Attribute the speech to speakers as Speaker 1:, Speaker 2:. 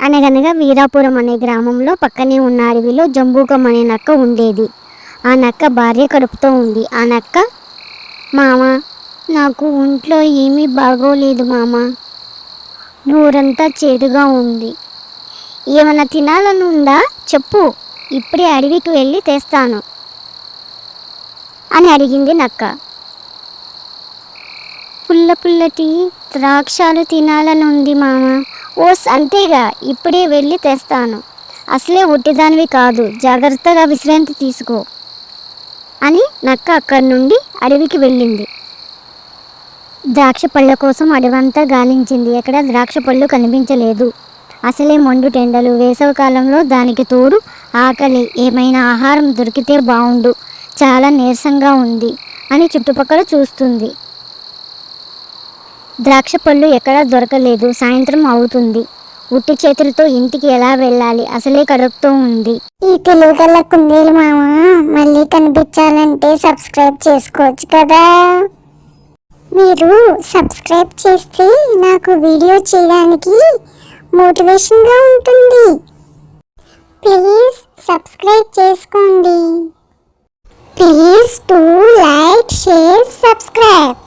Speaker 1: అనగనగా వీరాపురం అనే గ్రామంలో పక్కనే ఉన్న అడవిలో జంబూకం అనే నక్క ఉండేది. ఆ నక్క భార్య కడుపుతో ఉంది. ఆ నక్క, మామ, నాకు ఒంట్లో ఏమీ బాగోలేదు మామ, నోరంతా చేదుగా ఉంది, ఏమైనా తినాలని ఉందా చెప్పు, ఇప్పుడే అడవికి వెళ్ళి తెస్తాను అని అడిగింది నక్క. పుల్లటి ద్రాక్షాలు తినాలని ఉంది మామ. ఓస్ అంతేగా, ఇప్పుడే వెళ్ళి తెస్తాను, అసలే ఒట్టిదానివి కాదు, జాగ్రత్తగా విశ్రాంతి తీసుకో అని నక్క అక్కడి నుండి అడవికి వెళ్ళింది. ద్రాక్ష పళ్ళ కోసం అడవంతా గాలించింది. ఎక్కడ ద్రాక్ష పళ్ళు కనిపించలేదు. అసలే మండు టెండలు, వేసవికాలంలో దానికి తోడు ఆకలి, ఏమైనా ఆహారం దొరికితే బాగుండు, చాలా నీరసంగా ఉంది అని చుట్టుపక్కల చూస్తుంది. ద్రాక్ష పళ్ళు ఎక్కడా దొరకలేదు. సాయంత్రం అవుతుంది. ఉట్టి చేతులతో ఇంటికి ఎలా వెళ్ళాలి, అసలే కడుపుతో ఉంది.
Speaker 2: ఈ తెలుగుగల కుందేలు మామ మళ్ళీ కనిపించాలంటే సబ్స్క్రైబ్ చేసుకోవచ్చు కదా. మీరు సబ్స్క్రైబ్ చేస్తే నాకు వీడియో చేయడానికి మోటివేషన్గా ఉంటుంది. ప్లీజ్ సబ్స్క్రైబ్ చేసుకోండి. Please to like, share, subscribe.